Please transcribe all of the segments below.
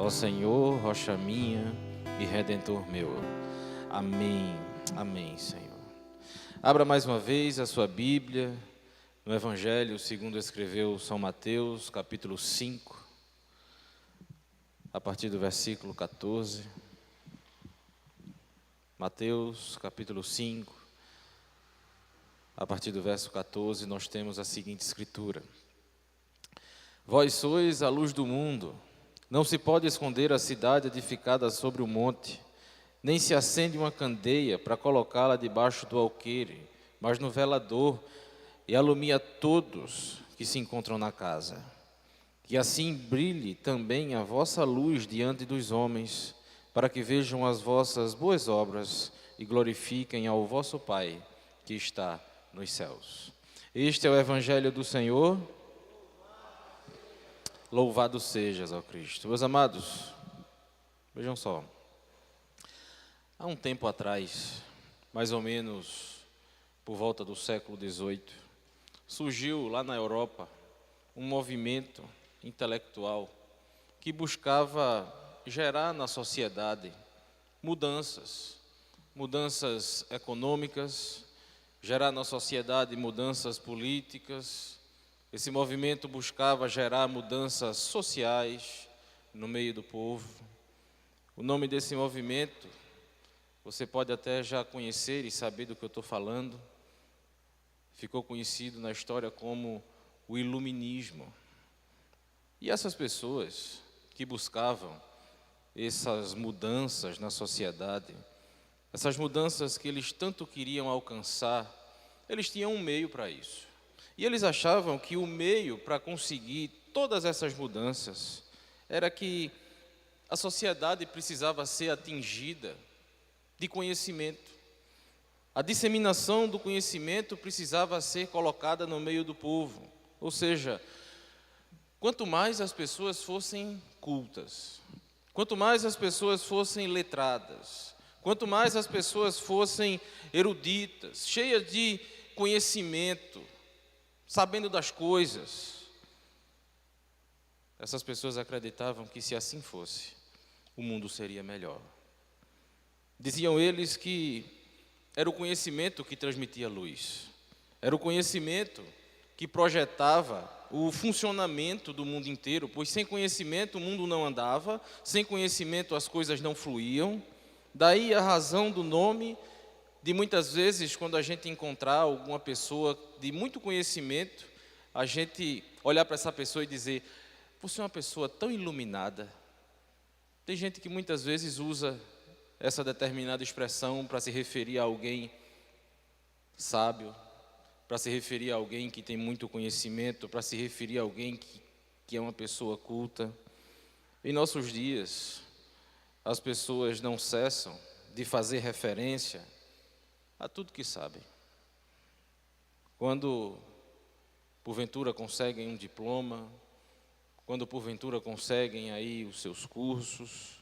Ó Senhor, rocha minha e redentor meu. Amém, amém, Senhor. Abra mais uma vez a sua Bíblia no Evangelho segundo escreveu São Mateus, capítulo 5, a partir do versículo 14. Mateus, capítulo 5, a partir do verso 14, nós temos a seguinte escritura: Vós sois a luz do mundo. Não se pode esconder a cidade edificada sobre o monte, nem se acende uma candeia para colocá-la debaixo do alqueire, mas no velador, e alumia todos que se encontram na casa. Que assim brilhe também a vossa luz diante dos homens, para que vejam as vossas boas obras e glorifiquem ao vosso Pai que está nos céus. Este é o Evangelho do Senhor. Louvado sejas, ó Cristo. Meus amados, vejam só. Há um tempo atrás, mais ou menos por volta do século XVIII, surgiu lá na Europa um movimento intelectual que buscava gerar na sociedade mudanças econômicas, gerar na sociedade mudanças políticas. Esse movimento buscava gerar mudanças sociais no meio do povo. O nome desse movimento, você pode até já conhecer e saber do que eu estou falando. Ficou conhecido na história como o Iluminismo. E essas pessoas que buscavam essas mudanças na sociedade, essas mudanças que eles tanto queriam alcançar, eles tinham um meio para isso. E eles achavam que o meio para conseguir todas essas mudanças era que a sociedade precisava ser atingida de conhecimento. A disseminação do conhecimento precisava ser colocada no meio do povo. Ou seja, quanto mais as pessoas fossem cultas, quanto mais as pessoas fossem letradas, quanto mais as pessoas fossem eruditas, cheias de conhecimento, sabendo das coisas, essas pessoas acreditavam que se assim fosse, o mundo seria melhor. Diziam eles que era o conhecimento que transmitia luz, era o conhecimento que projetava o funcionamento do mundo inteiro, pois sem conhecimento o mundo não andava, sem conhecimento as coisas não fluíam. Daí a razão do nome de muitas vezes, quando a gente encontrar alguma pessoa de muito conhecimento, a gente olhar para essa pessoa e dizer: você é uma pessoa tão iluminada. Tem gente que muitas vezes usa essa determinada expressão para se referir a alguém sábio, para se referir a alguém que tem muito conhecimento, para se referir a alguém que é uma pessoa culta. Em nossos dias, as pessoas não cessam de fazer referência a tudo que sabem. Quando porventura conseguem um diploma, quando porventura conseguem aí os seus cursos,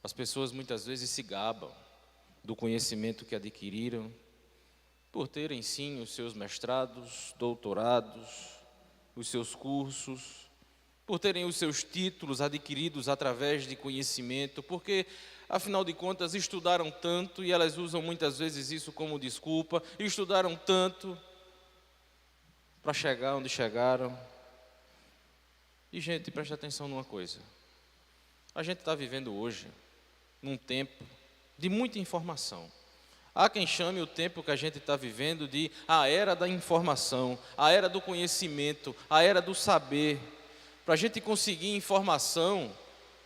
as pessoas muitas vezes se gabam do conhecimento que adquiriram, por terem sim os seus mestrados, doutorados, os seus cursos, por terem os seus títulos adquiridos através de conhecimento, porque afinal de contas estudaram tanto, e elas usam muitas vezes isso como desculpa, estudaram tanto para chegar onde chegaram. E gente, preste atenção numa coisa, a gente está vivendo hoje num tempo de muita informação. Há quem chame o tempo que a gente está vivendo de a era da informação, a era do conhecimento, a era do saber. Para a gente conseguir informação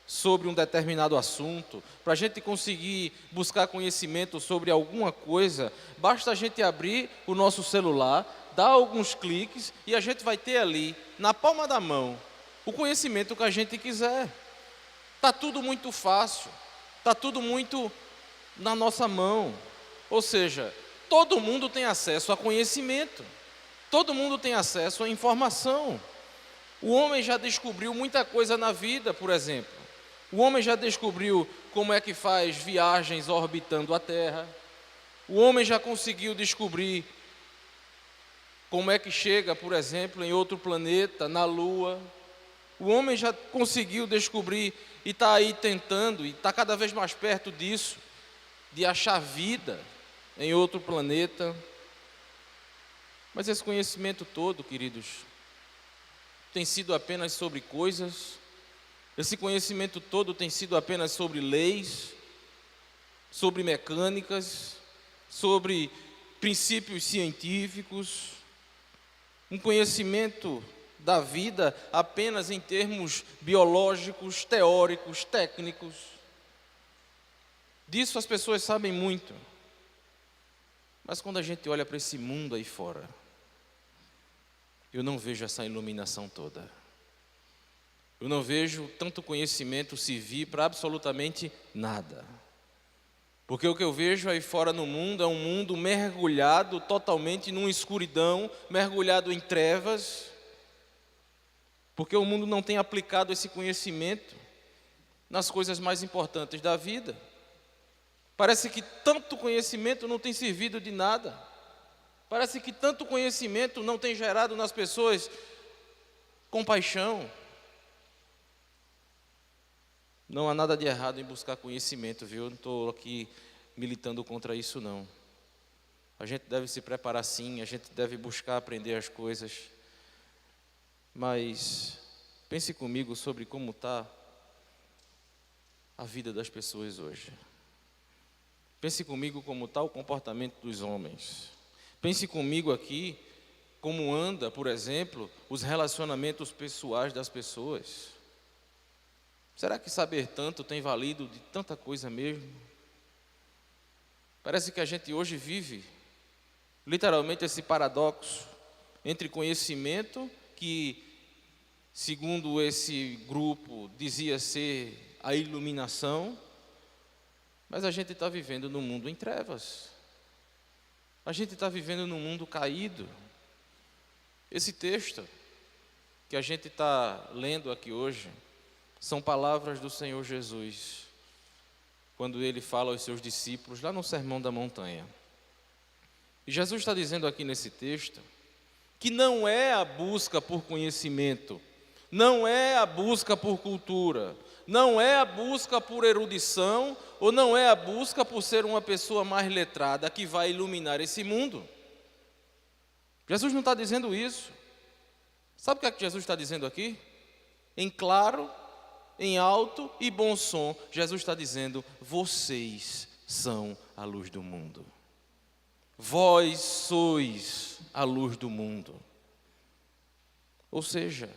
sobre um determinado assunto, para a gente conseguir buscar conhecimento sobre alguma coisa, basta a gente abrir o nosso celular, dar alguns cliques e a gente vai ter ali, na palma da mão, o conhecimento que a gente quiser. Está tudo muito fácil, está tudo muito na nossa mão. Ou seja, todo mundo tem acesso a conhecimento, todo mundo tem acesso a informação. O homem já descobriu muita coisa na vida, por exemplo. O homem já descobriu como é que faz viagens orbitando a Terra. O homem já conseguiu descobrir como é que chega, por exemplo, em outro planeta, na Lua. O homem já conseguiu descobrir e está aí tentando, e está cada vez mais perto disso, de achar vida em outro planeta. Mas esse conhecimento todo, queridos, tem sido apenas sobre coisas, esse conhecimento todo tem sido apenas sobre leis, sobre mecânicas, sobre princípios científicos, um conhecimento da vida apenas em termos biológicos, teóricos, técnicos. Disso as pessoas sabem muito. Mas quando a gente olha para esse mundo aí fora, eu não vejo essa iluminação toda. Eu não vejo tanto conhecimento servir para absolutamente nada. Porque o que eu vejo aí fora no mundo é um mundo mergulhado totalmente numa escuridão, mergulhado em trevas, porque o mundo não tem aplicado esse conhecimento nas coisas mais importantes da vida. Parece que tanto conhecimento não tem servido de nada. Parece que tanto conhecimento não tem gerado nas pessoas compaixão. Não há nada de errado em buscar conhecimento, viu? Eu não estou aqui militando contra isso, não. A gente deve se preparar sim, a gente deve buscar aprender as coisas. Mas pense comigo sobre como está a vida das pessoas hoje. Pense comigo como está o comportamento dos homens. Pense comigo aqui como anda, por exemplo, os relacionamentos pessoais das pessoas. Será que saber tanto tem valido de tanta coisa mesmo? Parece que a gente hoje vive literalmente esse paradoxo entre conhecimento que, segundo esse grupo, dizia ser a iluminação, mas a gente está vivendo num mundo em trevas. A gente está vivendo num mundo caído. Esse texto que a gente está lendo aqui hoje são palavras do Senhor Jesus, quando Ele fala aos seus discípulos lá no Sermão da Montanha. E Jesus está dizendo aqui nesse texto que não é a busca por conhecimento, não é a busca por cultura, não é a busca por erudição, ou não é a busca por ser uma pessoa mais letrada que vai iluminar esse mundo. Jesus não está dizendo isso. Sabe o que é que Jesus está dizendo aqui? Em claro, em alto e bom som, Jesus está dizendo: vocês são a luz do mundo. Vós sois a luz do mundo. Ou seja,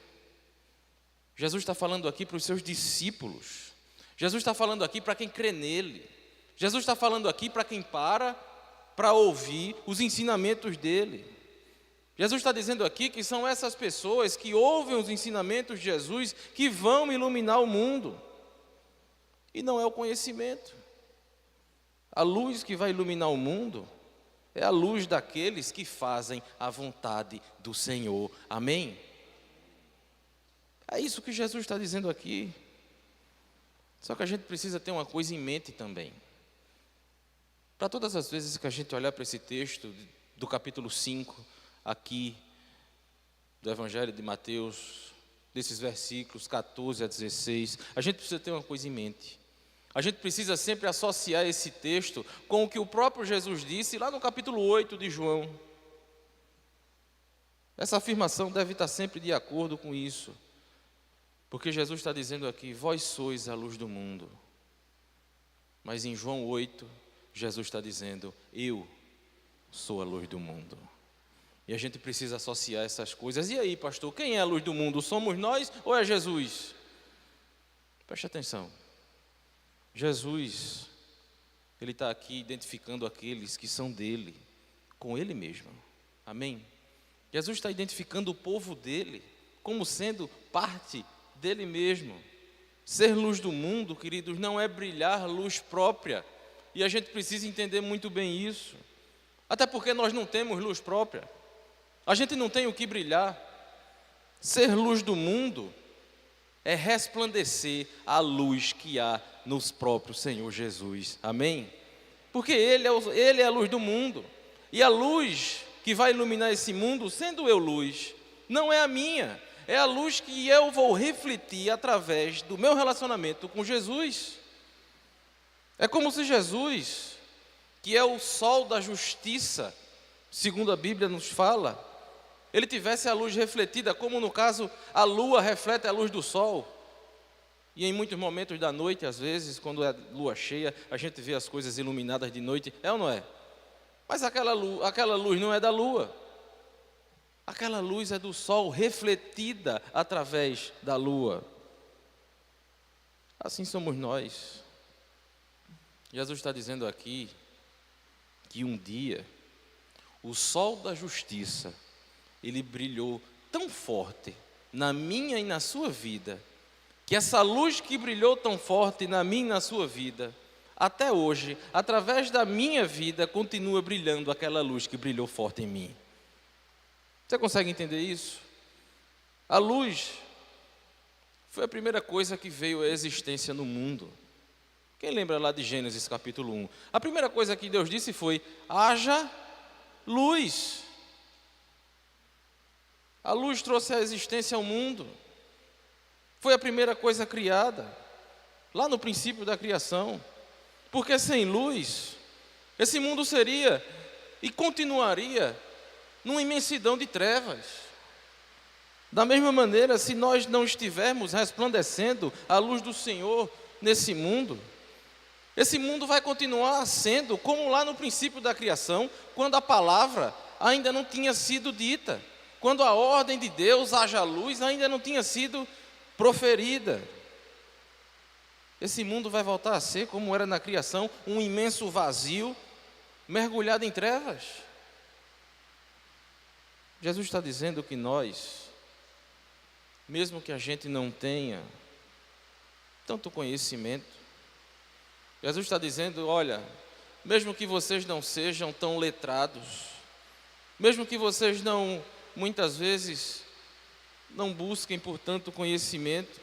Jesus está falando aqui para os seus discípulos. Jesus está falando aqui para quem crê nele. Jesus está falando aqui para quem para ouvir os ensinamentos dele. Jesus está dizendo aqui que são essas pessoas que ouvem os ensinamentos de Jesus que vão iluminar o mundo. E não é o conhecimento. A luz que vai iluminar o mundo é a luz daqueles que fazem a vontade do Senhor. Amém? É isso que Jesus está dizendo aqui. Só que a gente precisa ter uma coisa em mente também. Para todas as vezes que a gente olhar para esse texto do capítulo 5, aqui, do Evangelho de Mateus, desses versículos 14 a 16, a gente precisa ter uma coisa em mente. A gente precisa sempre associar esse texto com o que o próprio Jesus disse lá no capítulo 8 de João. Essa afirmação deve estar sempre de acordo com isso. Porque Jesus está dizendo aqui: vós sois a luz do mundo. Mas em João 8, Jesus está dizendo: eu sou a luz do mundo. E a gente precisa associar essas coisas. E aí, pastor, quem é a luz do mundo? Somos nós ou é Jesus? Preste atenção. Jesus, Ele está aqui identificando aqueles que são dele, com Ele mesmo. Amém? Jesus está identificando o povo dele como sendo parte dele mesmo. Ser luz do mundo, queridos, não é brilhar luz própria. E a gente precisa entender muito bem isso. Até porque nós não temos luz própria. A gente não tem o que brilhar. Ser luz do mundo é resplandecer a luz que há nos próprios Senhor Jesus. Amém? Porque Ele é a luz do mundo. E a luz que vai iluminar esse mundo, sendo eu luz, não é a minha, é a luz que eu vou refletir através do meu relacionamento com Jesus. É como se Jesus, que é o sol da justiça, segundo a Bíblia nos fala, ele tivesse a luz refletida, como no caso a lua reflete a luz do sol. E em muitos momentos da noite, às vezes, quando é lua cheia, a gente vê as coisas iluminadas de noite, é ou não é? Mas aquela luz não é da lua. Aquela luz é do sol refletida através da lua. Assim somos nós. Jesus está dizendo aqui que um dia o sol da justiça, ele brilhou tão forte na minha e na sua vida, que essa luz que brilhou tão forte na minha e na sua vida, até hoje, através da minha vida, continua brilhando aquela luz que brilhou forte em mim. Você consegue entender isso? A luz foi a primeira coisa que veio à existência no mundo. Quem lembra lá de Gênesis capítulo 1? A primeira coisa que Deus disse foi: haja luz. A luz trouxe a existência ao mundo. Foi a primeira coisa criada, lá no princípio da criação. Porque sem luz, esse mundo seria e continuaria numa imensidão de trevas. Da mesma maneira, se nós não estivermos resplandecendo a luz do Senhor nesse mundo, esse mundo vai continuar sendo como lá no princípio da criação, quando a palavra ainda não tinha sido dita, quando a ordem de Deus, haja luz, ainda não tinha sido proferida. Esse mundo vai voltar a ser como era na criação, um imenso vazio, mergulhado em trevas. Jesus está dizendo que nós, mesmo que a gente não tenha tanto conhecimento, Jesus está dizendo: olha, mesmo que vocês não sejam tão letrados, mesmo que vocês não, muitas vezes, não busquem por tanto conhecimento,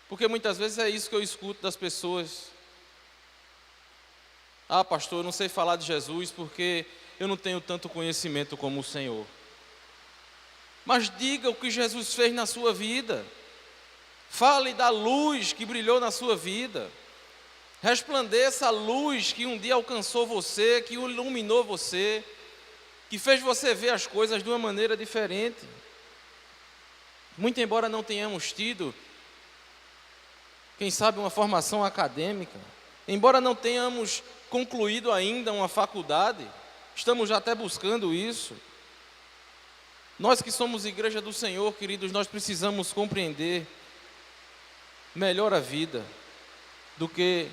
porque muitas vezes é isso que eu escuto das pessoas: ah, pastor, eu não sei falar de Jesus porque eu não tenho tanto conhecimento como o Senhor. Mas diga o que Jesus fez na sua vida, fale da luz que brilhou na sua vida, resplandeça a luz que um dia alcançou você, que iluminou você, que fez você ver as coisas de uma maneira diferente. Muito embora não tenhamos tido, quem sabe, uma formação acadêmica, embora não tenhamos concluído ainda uma faculdade, estamos já até buscando isso. Nós que somos igreja do Senhor, queridos, nós precisamos compreender melhor a vida do que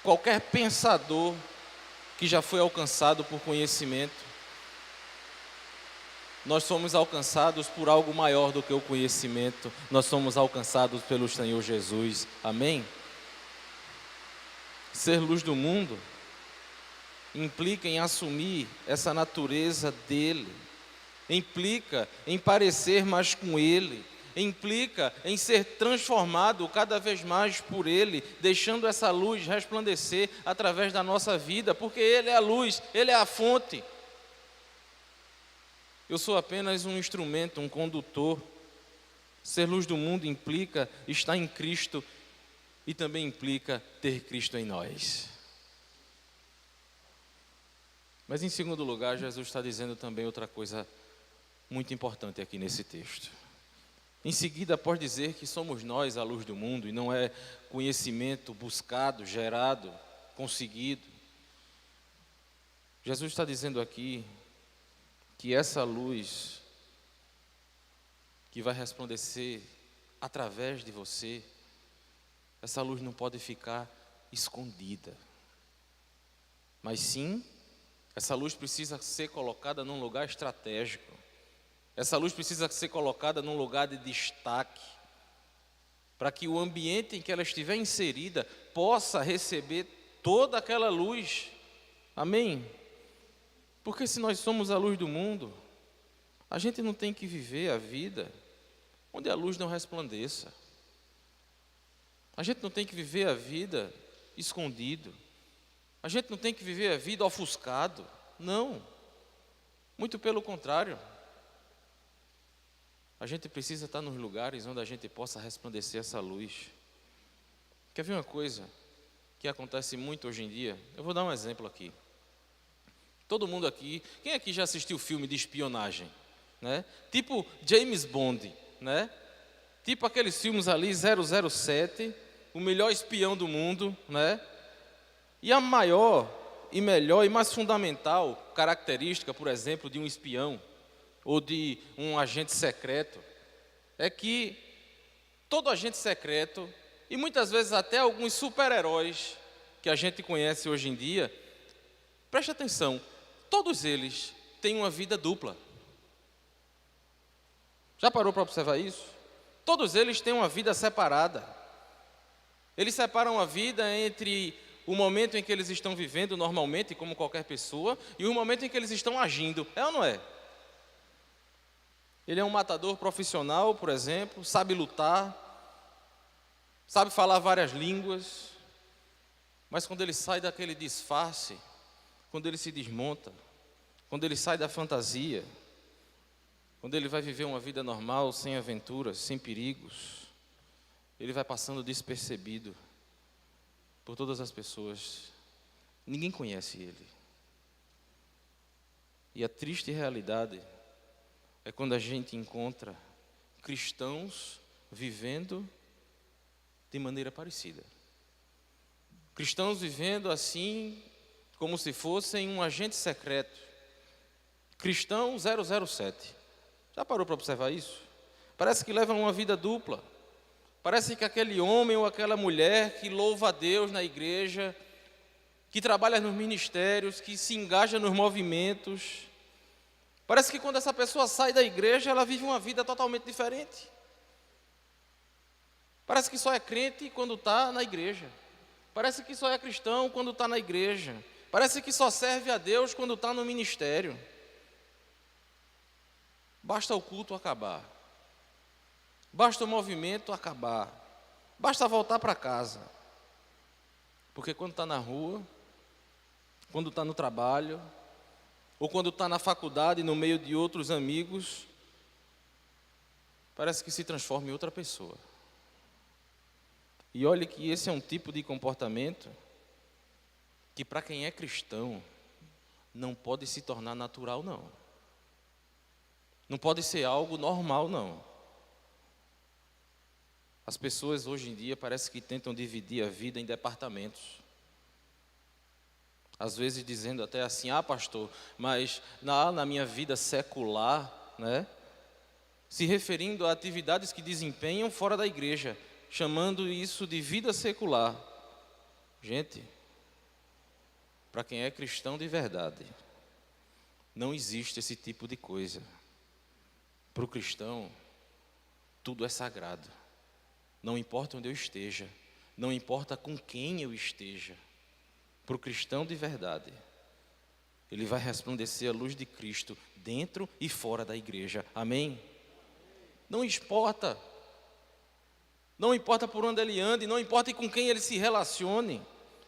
qualquer pensador que já foi alcançado por conhecimento. Nós somos alcançados por algo maior do que o conhecimento. Nós somos alcançados pelo Senhor Jesus. Amém? Ser luz do mundo implica em assumir essa natureza dele, implica em parecer mais com ele, implica em ser transformado cada vez mais por ele, deixando essa luz resplandecer através da nossa vida, porque ele é a luz, ele é a fonte. Eu sou apenas um instrumento, um condutor. Ser luz do mundo implica estar em Cristo e também implica ter Cristo em nós. Mas em segundo lugar, Jesus está dizendo também outra coisa muito importante aqui nesse texto. Em seguida, após dizer que somos nós a luz do mundo e não é conhecimento buscado, gerado, conseguido, Jesus está dizendo aqui que essa luz que vai resplandecer através de você, essa luz não pode ficar escondida, mas sim, essa luz precisa ser colocada num lugar estratégico. Essa luz precisa ser colocada num lugar de destaque, para que o ambiente em que ela estiver inserida possa receber toda aquela luz. Amém? Porque se nós somos a luz do mundo, a gente não tem que viver a vida onde a luz não resplandeça. A gente não tem que viver a vida escondido. A gente não tem que viver a vida ofuscado. Não. Muito pelo contrário. A gente precisa estar nos lugares onde a gente possa resplandecer essa luz. Quer ver uma coisa que acontece muito hoje em dia? Eu vou dar um exemplo aqui. Todo mundo aqui, quem aqui já assistiu filme de espionagem, né? Tipo James Bond, né? Tipo aqueles filmes ali, 007, o melhor espião do mundo, né? E a maior e melhor e mais fundamental característica, por exemplo, de um espião ou de um agente secreto, é que todo agente secreto, e muitas vezes até alguns super-heróis que a gente conhece hoje em dia, preste atenção, todos eles têm uma vida dupla. Já parou para observar isso? Todos eles têm uma vida separada. Eles separam a vida entre o momento em que eles estão vivendo normalmente, como qualquer pessoa, e o momento em que eles estão agindo. É ou não é? Ele é um matador profissional, por exemplo, sabe lutar, sabe falar várias línguas, mas quando ele sai daquele disfarce, quando ele se desmonta, quando ele sai da fantasia, quando ele vai viver uma vida normal, sem aventuras, sem perigos, ele vai passando despercebido por todas as pessoas. Ninguém conhece ele. E a triste realidade é quando a gente encontra cristãos vivendo de maneira parecida. Cristãos vivendo assim, como se fossem um agente secreto. Cristão 007. Já parou para observar isso? Parece que levam uma vida dupla. Parece que aquele homem ou aquela mulher que louva a Deus na igreja, que trabalha nos ministérios, que se engaja nos movimentos, parece que quando essa pessoa sai da igreja, ela vive uma vida totalmente diferente. Parece que só é crente quando está na igreja. Parece que só é cristão quando está na igreja. Parece que só serve a Deus quando está no ministério. Basta o culto acabar. Basta o movimento acabar. Basta voltar para casa. Porque quando está na rua, quando está no trabalho, ou quando está na faculdade, no meio de outros amigos, parece que se transforma em outra pessoa. E olhe que esse é um tipo de comportamento que para quem é cristão não pode se tornar natural, não. Não pode ser algo normal, não. As pessoas hoje em dia parece que tentam dividir a vida em departamentos. Às vezes dizendo até assim, pastor, mas na minha vida secular, né? Se referindo a atividades que desempenham fora da igreja, chamando isso de vida secular. Gente, para quem é cristão de verdade, não existe esse tipo de coisa. Para o cristão, tudo é sagrado. Não importa onde eu esteja, não importa com quem eu esteja. Para o cristão de verdade, ele vai resplandecer a luz de Cristo dentro e fora da igreja. Amém? Não importa. Não importa por onde ele ande, não importa com quem ele se relacione.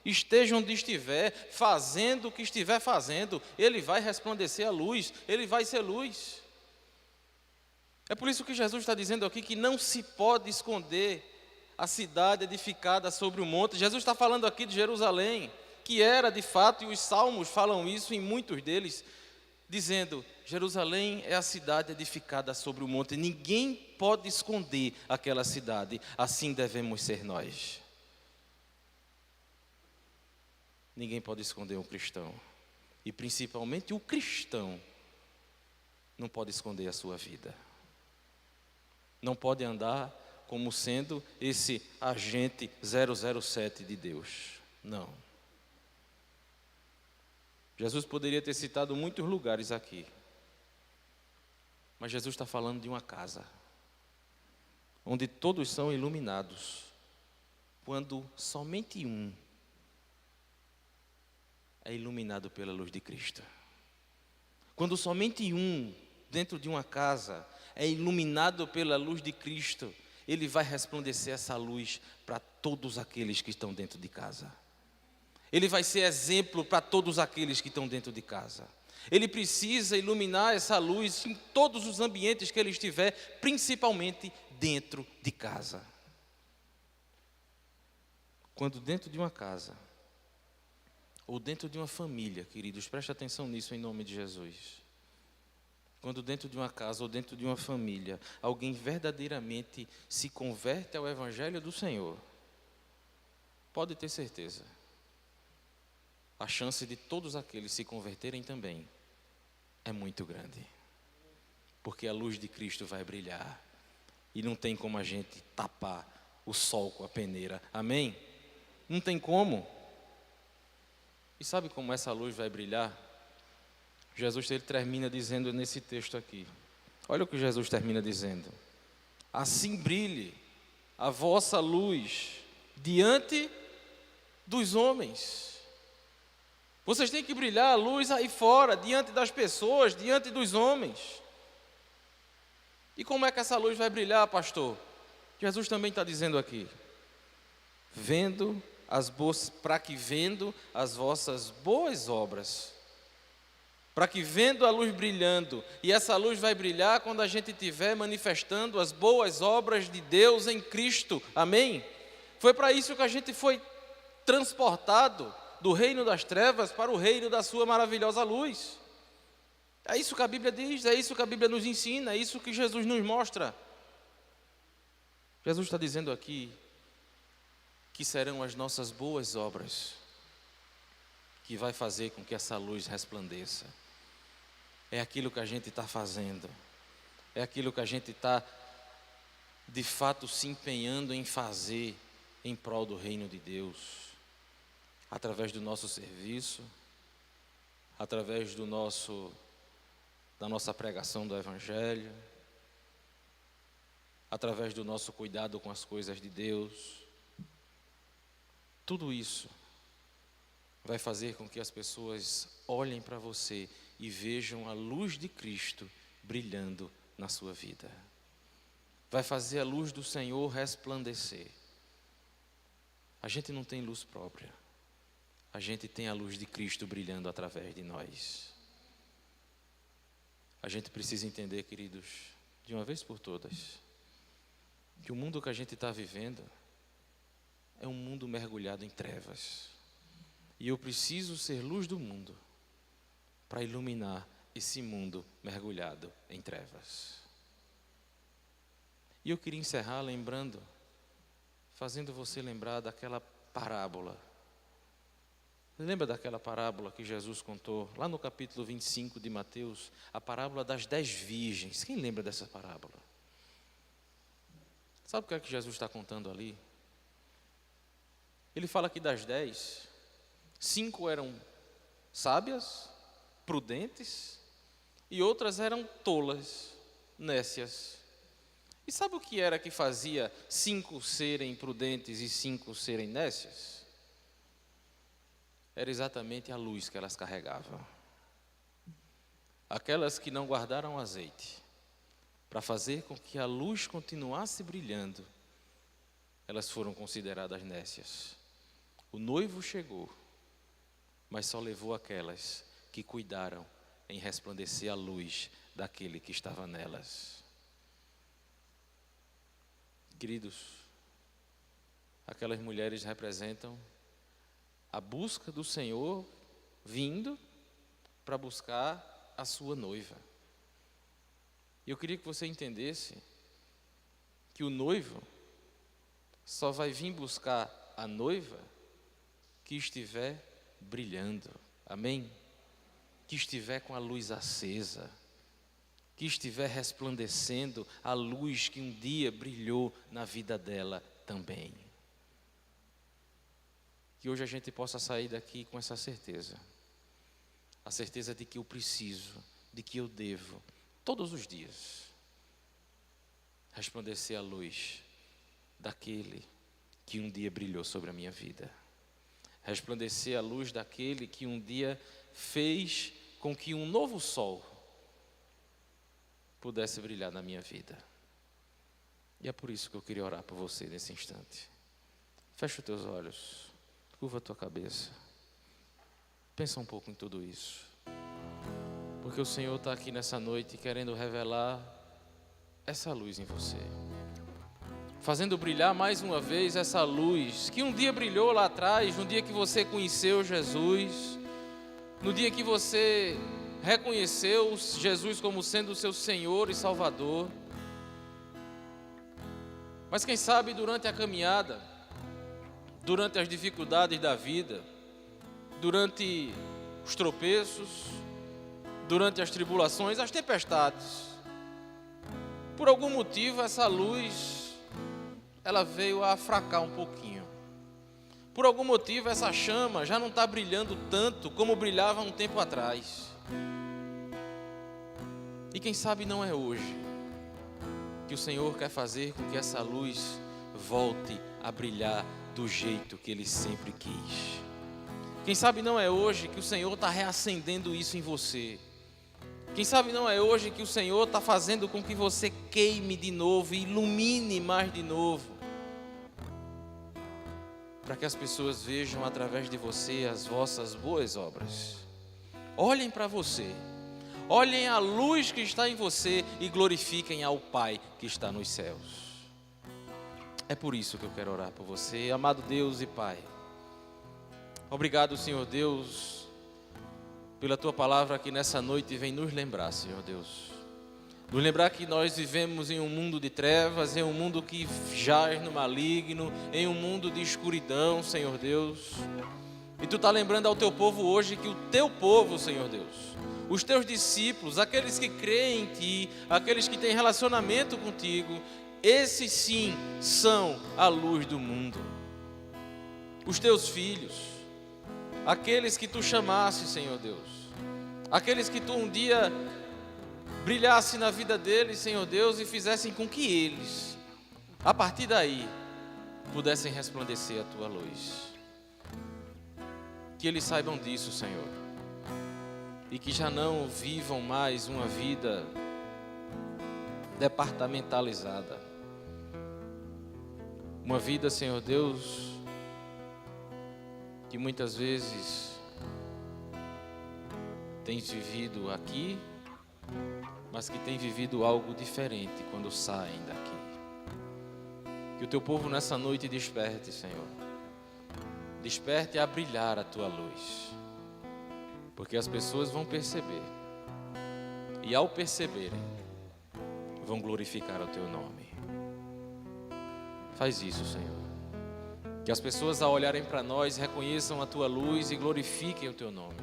Esteja onde estiver, fazendo o que estiver fazendo, ele vai resplandecer a luz, ele vai ser luz. É por isso que Jesus está dizendo aqui que não se pode esconder a cidade edificada sobre o monte. Jesus está falando aqui de Jerusalém, que era de fato, e os salmos falam isso em muitos deles, dizendo, Jerusalém é a cidade edificada sobre o monte. Ninguém pode esconder aquela cidade, assim devemos ser nós. Ninguém pode esconder um cristão, e principalmente o cristão não pode esconder a sua vida. Não pode andar como sendo esse agente 007 de Deus. Não. Jesus poderia ter citado muitos lugares aqui. Mas Jesus está falando de uma casa, onde todos são iluminados, quando somente um é iluminado pela luz de Cristo. Quando somente um, dentro de uma casa, é iluminado pela luz de Cristo, ele vai resplandecer essa luz para todos aqueles que estão dentro de casa. Ele vai ser exemplo para todos aqueles que estão dentro de casa. Ele precisa iluminar essa luz em todos os ambientes que ele estiver, principalmente dentro de casa. Quando dentro de uma casa, ou dentro de uma família, queridos, preste atenção nisso em nome de Jesus. Quando dentro de uma casa ou dentro de uma família, alguém verdadeiramente se converte ao Evangelho do Senhor, pode ter certeza, a chance de todos aqueles se converterem também é muito grande. Porque a luz de Cristo vai brilhar. E não tem como a gente tapar o sol com a peneira. Amém? Não tem como. E sabe como essa luz vai brilhar? Jesus ele termina dizendo nesse texto aqui. Olha o que Jesus termina dizendo. Assim brilhe a vossa luz diante dos homens. Vocês têm que brilhar a luz aí fora, diante das pessoas, diante dos homens. E como é que essa luz vai brilhar, pastor? Jesus também está dizendo aqui. Para que vendo as vossas boas obras. Para que vendo a luz brilhando, e essa luz vai brilhar quando a gente estiver manifestando as boas obras de Deus em Cristo. Amém? Foi para isso que a gente foi transportado do reino das trevas para o reino da sua maravilhosa luz. É isso que a Bíblia diz, é isso que a Bíblia nos ensina, é isso que Jesus nos mostra. Jesus está dizendo aqui que serão as nossas boas obras que vai fazer com que essa luz resplandeça. É aquilo que a gente está fazendo, é aquilo que a gente está de fato se empenhando em fazer em prol do reino de Deus. Através do nosso serviço, através da nossa pregação do Evangelho, através do nosso cuidado com as coisas de Deus. Tudo isso vai fazer com que as pessoas olhem para você e vejam a luz de Cristo brilhando na sua vida. Vai fazer a luz do Senhor resplandecer. A gente não tem luz própria. A gente tem a luz de Cristo brilhando através de nós. A gente precisa entender, queridos, de uma vez por todas, que o mundo que a gente está vivendo é um mundo mergulhado em trevas. E eu preciso ser luz do mundo para iluminar esse mundo mergulhado em trevas. E eu queria encerrar fazendo você lembrar daquela parábola. Lembra daquela parábola que Jesus contou, lá no capítulo 25 de Mateus, a parábola das 10 virgens. Quem lembra dessa parábola? Sabe o que é que Jesus está contando ali? Ele fala que das 10, 5 eram sábias, prudentes, e outras eram tolas, nécias. E sabe o que era que fazia 5 serem prudentes e 5 serem nécias? Era exatamente a luz que elas carregavam. Aquelas que não guardaram azeite, para fazer com que a luz continuasse brilhando, elas foram consideradas nécias. O noivo chegou, mas só levou aquelas que cuidaram em resplandecer a luz daquele que estava nelas. Queridos, aquelas mulheres representam a busca do Senhor vindo para buscar a sua noiva. E eu queria que você entendesse que o noivo só vai vir buscar a noiva que estiver brilhando. Amém? Que estiver com a luz acesa, que estiver resplandecendo a luz que um dia brilhou na vida dela também. Que hoje a gente possa sair daqui com essa certeza. A certeza de que eu preciso, de que eu devo, todos os dias, resplandecer a luz daquele que um dia brilhou sobre a minha vida. Resplandecer a luz daquele que um dia fez com que um novo sol pudesse brilhar na minha vida. E é por isso que eu queria orar por você nesse instante. Fecha os teus olhos. Curva a tua cabeça. Pensa um pouco em tudo isso. porque o Senhor está aqui nessa noite querendo revelar essa luz em você, fazendo brilhar mais uma vez essa luz que um dia brilhou lá atrás, no dia que você conheceu Jesus, no dia que você reconheceu Jesus como sendo o seu Senhor e Salvador. Mas quem sabe durante a caminhada, durante as dificuldades da vida, durante os tropeços, durante as tribulações, as tempestades, por algum motivo essa luz, ela veio a fracar um pouquinho. Por algum motivo essa chama já não está brilhando tanto como brilhava um tempo atrás. E quem sabe não é hoje que o Senhor quer fazer com que essa luz volte a brilhar do jeito que Ele sempre quis. Quem sabe não é hoje que o Senhor está reacendendo isso em você. Quem sabe não é hoje que o Senhor está fazendo com que você queime de novo e ilumine mais de novo, para que as pessoas vejam através de você as vossas boas obras. Olhem para você, olhem a luz que está em você e glorifiquem ao Pai que está nos céus. É por isso que eu quero orar por você, amado Deus e Pai. Obrigado, Senhor Deus, pela Tua palavra que nessa noite vem nos lembrar, Senhor Deus. Nos lembrar que nós vivemos em um mundo de trevas, em um mundo que jaz no maligno, em um mundo de escuridão, Senhor Deus. E Tu está lembrando ao Teu povo hoje que o Teu povo, Senhor Deus, os Teus discípulos, aqueles que creem em Ti, aqueles que têm relacionamento contigo, esses sim são a luz do mundo. Os Teus filhos, aqueles que Tu chamaste, Senhor Deus, aqueles que Tu um dia brilhasse na vida deles, Senhor Deus, e fizessem com que eles, a partir daí, pudessem resplandecer a Tua luz. Que eles saibam disso, Senhor, e que já não vivam mais uma vida departamentalizada, uma vida, Senhor Deus, que muitas vezes tem vivido aqui, mas que tem vivido algo diferente quando saem daqui. Que o Teu povo nessa noite desperte, Senhor. Desperte a brilhar a Tua luz. Porque as pessoas vão perceber. E ao perceberem, vão glorificar o Teu nome. Faz isso, Senhor. Que as pessoas ao olharem para nós reconheçam a Tua luz e glorifiquem o Teu nome.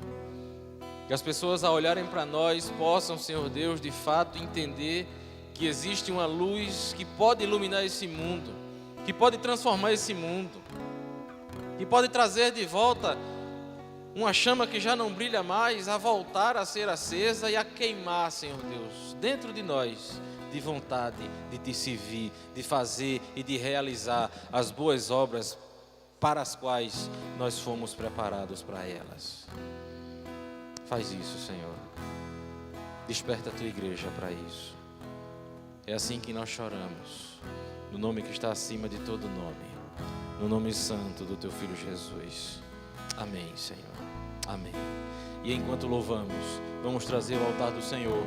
Que as pessoas ao olharem para nós possam, Senhor Deus, de fato entender que existe uma luz que pode iluminar esse mundo, que pode transformar esse mundo, que pode trazer de volta uma chama que já não brilha mais, a voltar a ser acesa e a queimar, Senhor Deus, dentro de nós, de vontade de Te servir, de fazer e de realizar as boas obras para as quais nós fomos preparados para elas. Faz isso, Senhor. Desperta a Tua igreja para isso. É assim que nós choramos, no nome que está acima de todo nome, no nome santo do Teu Filho Jesus. Amém, Senhor. Amém. E enquanto louvamos, vamos trazer ao altar do Senhor